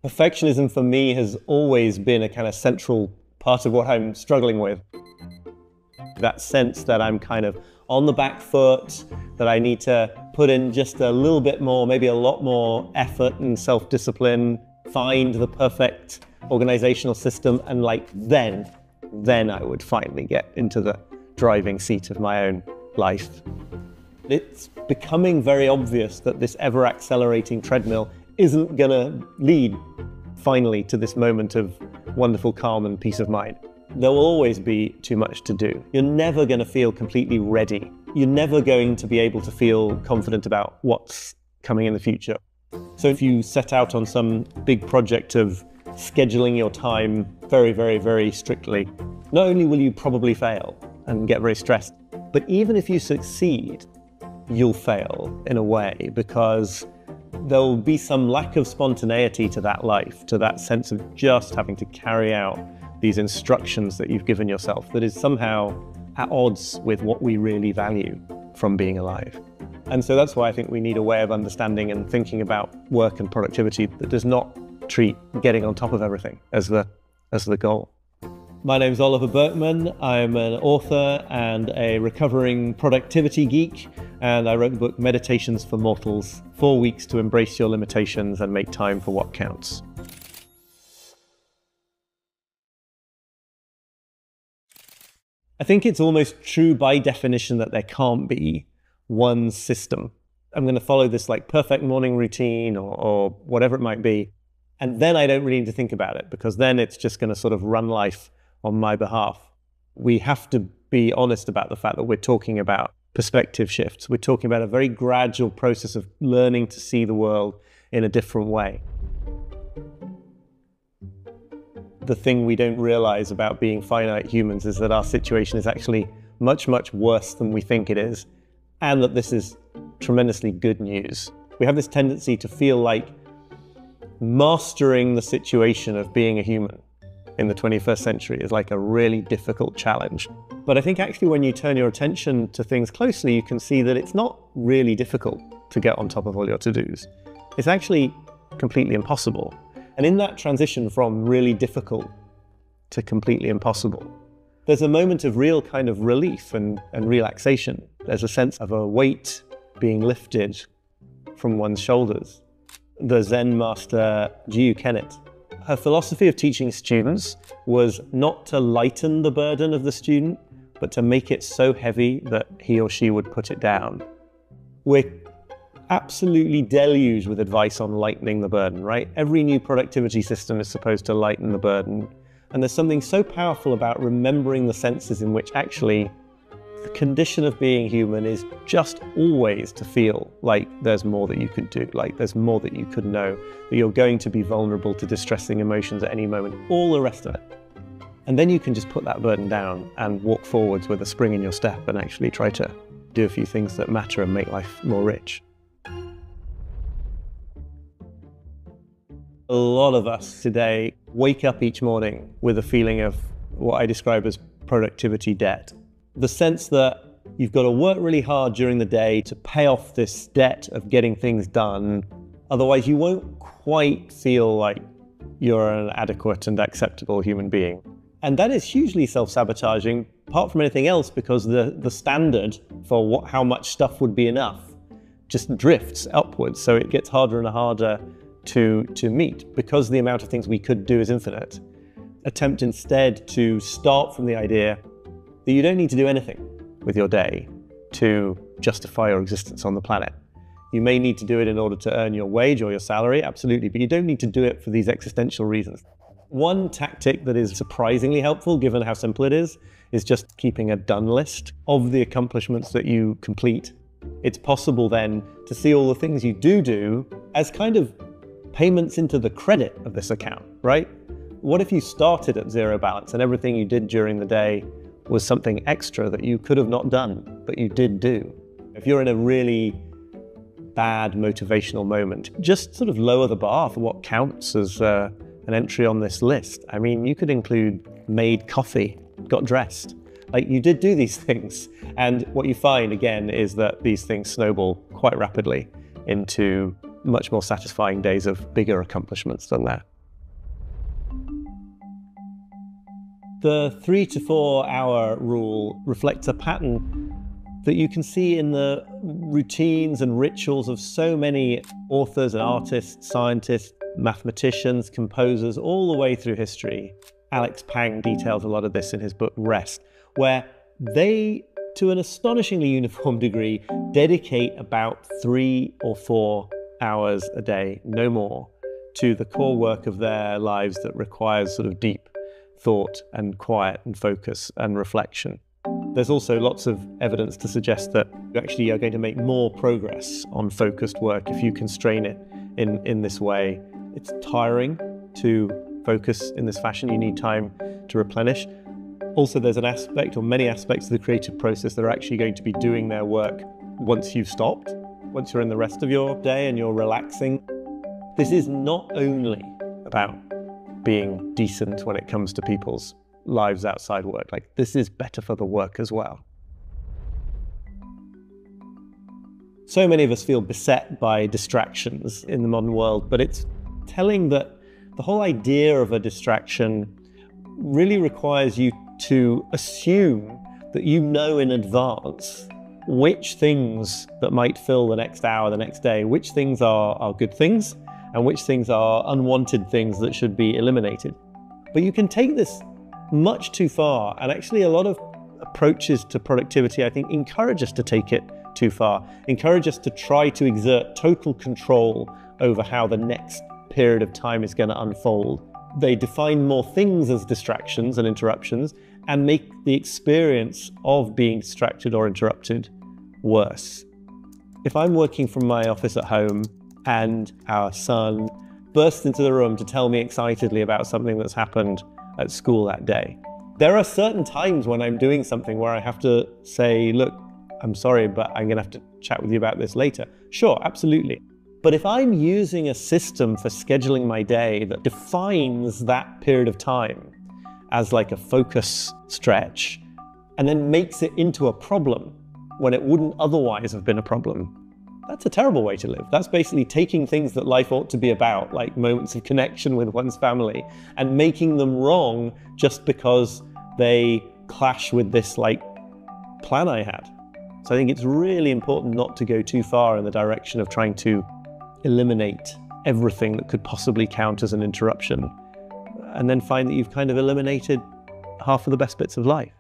Perfectionism for me has always been a kind of central part of what I'm struggling with. That sense that I'm kind of on the back foot, that I need to put in just a little bit more, maybe a lot more effort and self-discipline, find the perfect organizational system, and then I would finally get into the driving seat of my own life. It's becoming very obvious that this ever-accelerating treadmill isn't going to lead finally to this moment of wonderful calm and peace of mind. There will always be too much to do. You're never going to feel completely ready. You're never going to be able to feel confident about what's coming in the future. So if you set out on some big project of scheduling your time very, very, very strictly, not only will you probably fail and get very stressed, but even if you succeed, you'll fail in a way, because there'll be some lack of spontaneity to that life, to that sense of just having to carry out these instructions that you've given yourself that is somehow at odds with what we really value from being alive. And so that's why I think we need a way of understanding and thinking about work and productivity that does not treat getting on top of everything as the goal. My name's Oliver Burkeman. I'm an author and a recovering productivity geek, and I wrote the book Meditations for Mortals, 4 weeks to embrace your limitations and make time for what counts. I think it's almost true by definition that there can't be one system. I'm going to follow this like perfect morning routine or whatever it might be, and then I don't really need to think about it, because then it's just going to sort of run life on my behalf. We have to be honest about the fact that we're talking about perspective shifts. We're talking about a very gradual process of learning to see the world in a different way. The thing we don't realize about being finite humans is that our situation is actually much, much worse than we think it is, and that this is tremendously good news. We have this tendency to feel like mastering the situation of being a human in the 21st century is like a really difficult challenge. But I think actually when you turn your attention to things closely, you can see that it's not really difficult to get on top of all your to-dos. It's actually completely impossible. And in that transition from really difficult to completely impossible, there's a moment of real kind of relief and relaxation. There's a sense of a weight being lifted from one's shoulders. The Zen master Jiu Kennet, her philosophy of teaching students was not to lighten the burden of the student, but to make it so heavy that he or she would put it down. We're absolutely deluged with advice on lightening the burden, right? Every new productivity system is supposed to lighten the burden. And there's something so powerful about remembering the senses in which actually the condition of being human is just always to feel like there's more that you could do, like there's more that you could know, that you're going to be vulnerable to distressing emotions at any moment, all the rest of it. And then you can just put that burden down and walk forwards with a spring in your step and actually try to do a few things that matter and make life more rich. A lot of us today wake up each morning with a feeling of what I describe as productivity debt. The sense that you've got to work really hard during the day to pay off this debt of getting things done. Otherwise, you won't quite feel like you're an adequate and acceptable human being. And that is hugely self-sabotaging, apart from anything else, because the standard for how much stuff would be enough just drifts upwards. So it gets harder and harder to meet, because the amount of things we could do is infinite. Attempt instead to start from the idea that you don't need to do anything with your day to justify your existence on the planet. You may need to do it in order to earn your wage or your salary, absolutely, but you don't need to do it for these existential reasons. One tactic that is surprisingly helpful, given how simple it is just keeping a done list of the accomplishments that you complete. It's possible then to see all the things you do as kind of payments into the credit of this account, right? What if you started at zero balance and everything you did during the day was something extra that you could have not done, but you did do? If you're in a really bad motivational moment, just sort of lower the bar for what counts as an entry on this list. I mean, you could include made coffee, got dressed. Like, you did do these things. And what you find, again, is that these things snowball quite rapidly into much more satisfying days of bigger accomplishments than that. The 3 to 4 hour rule reflects a pattern that you can see in the routines and rituals of so many authors and artists, scientists, mathematicians, composers, all the way through history. Alex Pang details a lot of this in his book Rest, where they, to an astonishingly uniform degree, dedicate about 3 or 4 hours a day, no more, to the core work of their lives that requires sort of deep thought and quiet and focus and reflection. There's also lots of evidence to suggest that you actually are going to make more progress on focused work if you constrain it in this way. It's tiring to focus in this fashion. You need time to replenish. Also, there's an aspect, or many aspects of the creative process that are actually going to be doing their work once you've stopped, once you're in the rest of your day and you're relaxing. This is not only about being decent when it comes to people's lives outside work. Like, this is better for the work as well. So many of us feel beset by distractions in the modern world, but it's telling that the whole idea of a distraction really requires you to assume that you know in advance which things that might fill the next hour, the next day, which things are good things and which things are unwanted things that should be eliminated. But you can take this much too far, and actually a lot of approaches to productivity, I think, encourage us to take it too far, encourage us to try to exert total control over how the next period of time is going to unfold. They define more things as distractions and interruptions and make the experience of being distracted or interrupted worse. If I'm working from my office at home and our son bursts into the room to tell me excitedly about something that's happened at school that day, there are certain times when I'm doing something where I have to say, look, I'm sorry, but I'm going to have to chat with you about this later. Sure, absolutely. But if I'm using a system for scheduling my day that defines that period of time as like a focus stretch and then makes it into a problem when it wouldn't otherwise have been a problem, that's a terrible way to live. That's basically taking things that life ought to be about, like moments of connection with one's family, and making them wrong just because they clash with this like plan I had. So I think it's really important not to go too far in the direction of trying to eliminate everything that could possibly count as an interruption, and then find that you've kind of eliminated half of the best bits of life.